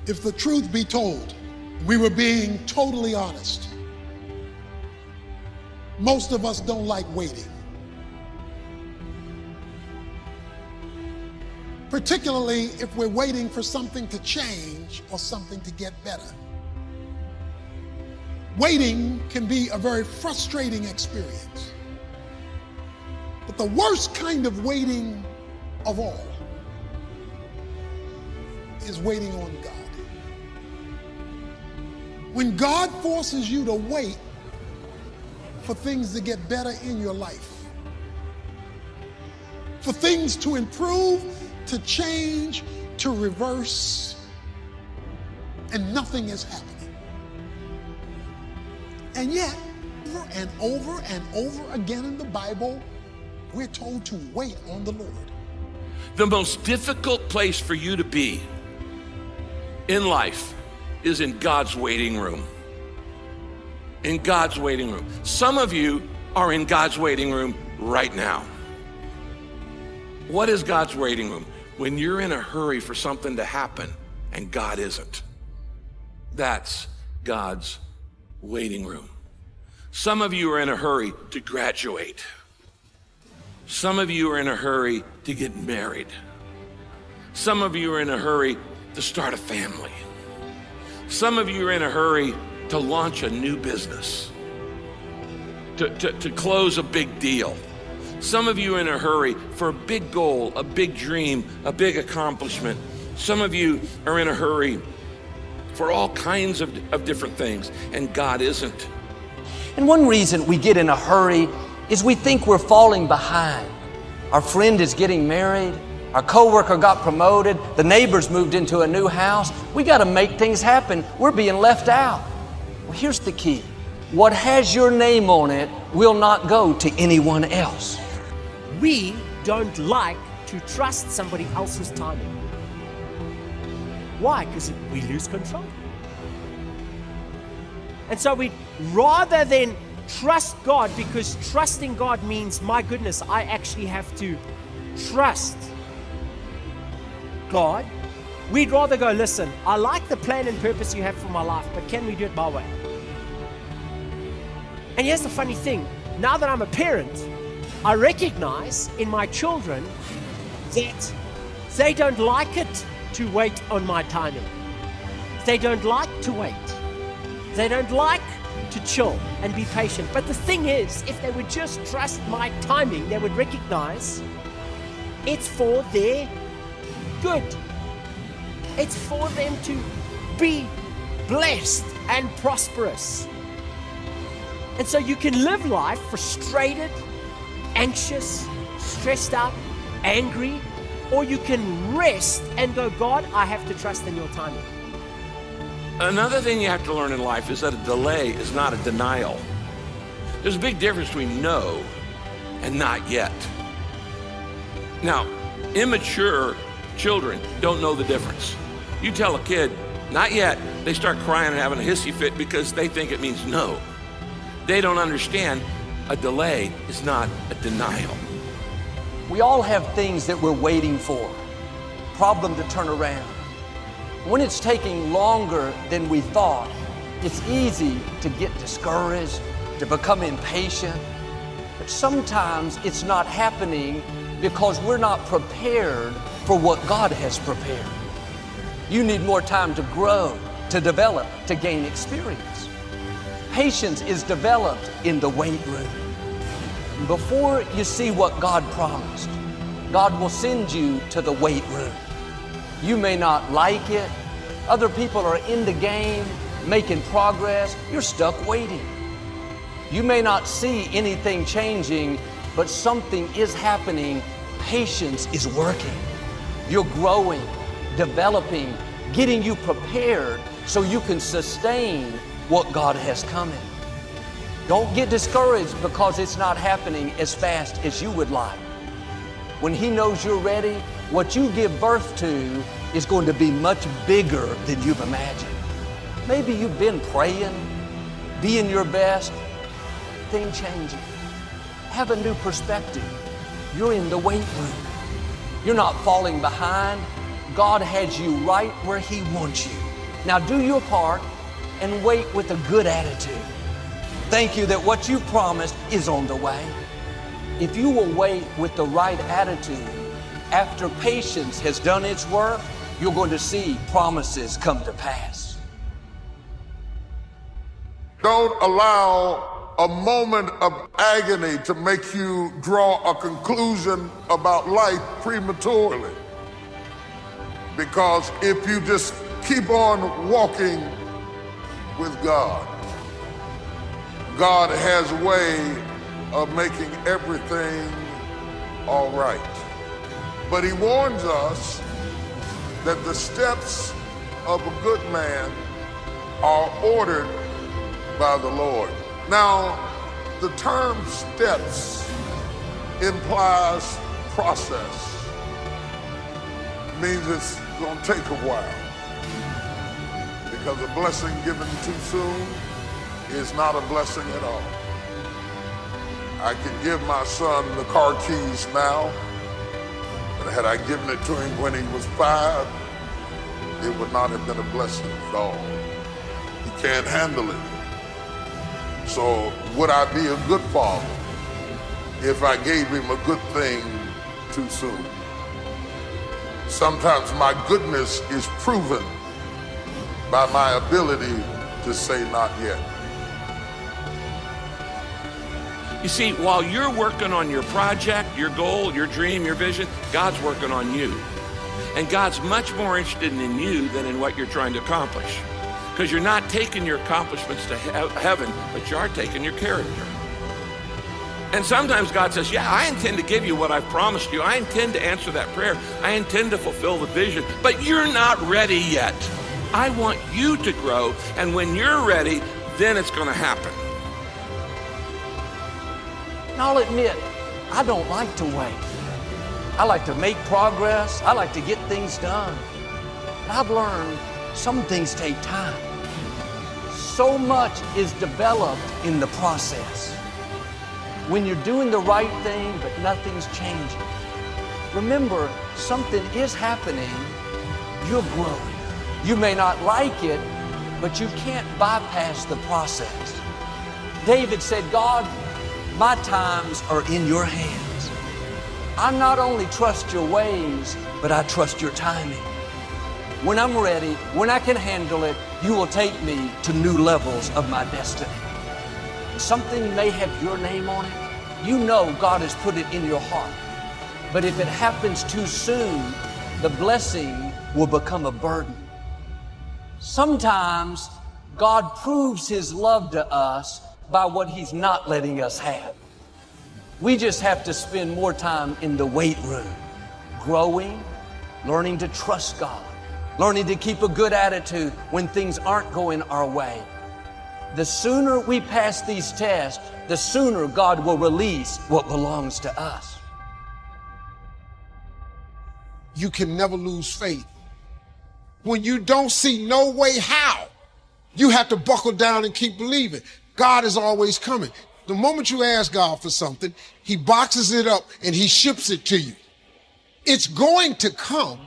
If the truth be told, we were being totally honest. Most of us don't like waiting. Particularly if we're waiting for something to change or something to get better. Waiting can be a very frustrating experience. But the worst kind of waiting of all is waiting on God. When God forces you to wait for things to get better in your life, for things to improve, to change, to reverse, and nothing is happening. And yet, over and over again in the Bible, we're told to wait on the Lord. The most difficult place for you to be in life is in God's waiting room. In God's waiting room. Some of you are in God's waiting room right now. What is God's waiting room? When you're in a hurry for something to happen and God isn't. That's God's waiting room. Some of you are in a hurry to graduate. Some of you are in a hurry to get married. Some of you are in a hurry to start a family. Some of you are in a hurry to launch a new business, to close a big deal. Some of you are in a hurry for a big goal, a big dream, a big accomplishment. Some of you are in a hurry for all kinds of different things, and God isn't. And one reason we get in a hurry is we think we're falling behind. Our friend is getting married, our coworker got promoted, the neighbors moved into a new house. We got to make things happen. We're being left out. Well, here's the key. What has your name on it will not go to anyone else. We don't like to trust somebody else's timing. Why? Because we lose control. And so we, rather than trust God, because trusting God means, my goodness, I actually have to trust God, we'd rather go, listen, I like the plan and purpose you have for my life, but can we do it my way? And here's the funny thing. Now that I'm a parent, I recognize in my children that they don't like it to wait on my timing. They don't like to wait. They don't like to chill and be patient. But the thing is, if they would just trust my timing, they would recognize it's for their good. It's for them to be blessed and prosperous. And so you can live life frustrated, anxious, stressed out, angry, or you can rest and go, God, I have to trust in your timing. Another thing you have to learn in life is that a delay is not a denial. There's a big difference between no and not yet. Now, immature children don't know the difference. You tell a kid, not yet, they start crying and having a hissy fit because they think it means no. They don't understand a delay is not a denial. We all have things that we're waiting for, problem to turn around. When it's taking longer than we thought, it's easy to get discouraged, to become impatient. But sometimes it's not happening because we're not prepared for what God has prepared. You need more time to grow, to develop, to gain experience. Patience is developed in the wait room. Before you see what God promised, God will send you to the wait room. You may not like it. Other people are in the game, making progress. You're stuck waiting. You may not see anything changing, but something is happening. Patience is working. You're growing, developing, getting you prepared so you can sustain what God has coming. Don't get discouraged because it's not happening as fast as you would like. When He knows you're ready, what you give birth to is going to be much bigger than you've imagined. Maybe you've been praying, being your best, thing changing. Have a new perspective. You're in the wait room. You're not falling behind. God has you right where He wants you. Now do your part and wait with a good attitude. Thank you that what you promised is on the way. If you will wait with the right attitude, after patience has done its work, you're going to see promises come to pass. Don't allow a moment of agony to make you draw a conclusion about life prematurely. Because if you just keep on walking with God, God has a way of making everything all right. But he warns us that the steps of a good man are ordered by the Lord. Now, the term steps implies process. It means it's gonna take a while. Because a blessing given too soon is not a blessing at all. I can give my son the car keys now, but had I given it to him when he was 5, it would not have been a blessing at all. He can't handle it. So would I be a good father if I gave him a good thing too soon? Sometimes my goodness is proven by my ability to say not yet. You see, while you're working on your project, your goal, your dream, your vision, God's working on you. And God's much more interested in you than in what you're trying to accomplish. Because you're not taking your accomplishments to heaven, but you are taking your character. And sometimes God says, yeah, I intend to give you what I've promised you. I intend to answer that prayer. I intend to fulfill the vision, but you're not ready yet. I want you to grow, and when you're ready, then it's going to happen. And I'll admit, I don't like to wait. I like to make progress. I like to get things done. But I've learned some things take time. So much is developed in the process. When you're doing the right thing, but nothing's changing. Remember, something is happening. You're growing. You may not like it, but you can't bypass the process. David said, God, my times are in your hands. I not only trust your ways, but I trust your timing. When I'm ready, when I can handle it, you will take me to new levels of my destiny. Something may have your name on it. You know God has put it in your heart. But if it happens too soon, the blessing will become a burden. Sometimes God proves his love to us by what he's not letting us have. We just have to spend more time in the weight room, growing, learning to trust God, learning to keep a good attitude when things aren't going our way. The sooner we pass these tests, the sooner God will release what belongs to us. You can never lose faith. When you don't see no way how, you have to buckle down and keep believing. God is always coming. The moment you ask God for something, he boxes it up and he ships it to you. It's going to come.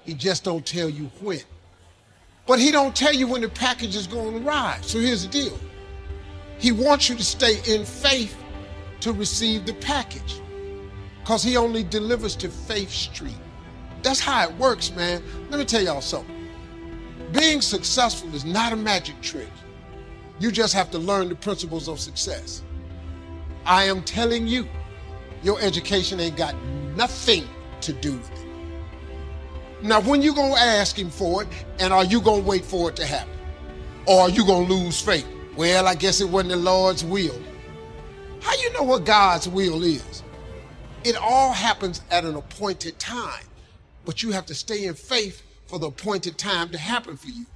He just don't tell you when. But he don't tell you when the package is going to arrive. So here's the deal. He wants you to stay in faith to receive the package, because he only delivers to Faith Street. That's how it works, man. Let me tell y'all something. Being successful is not a magic trick. You just have to learn the principles of success. I am telling you, your education ain't got nothing to do with it. Now, when you gonna ask him for it, and are you gonna wait for it to happen? Or are you gonna lose faith? Well, I guess it wasn't the Lord's will. How you know what God's will is? It all happens at an appointed time, but you have to stay in faith for the appointed time to happen for you.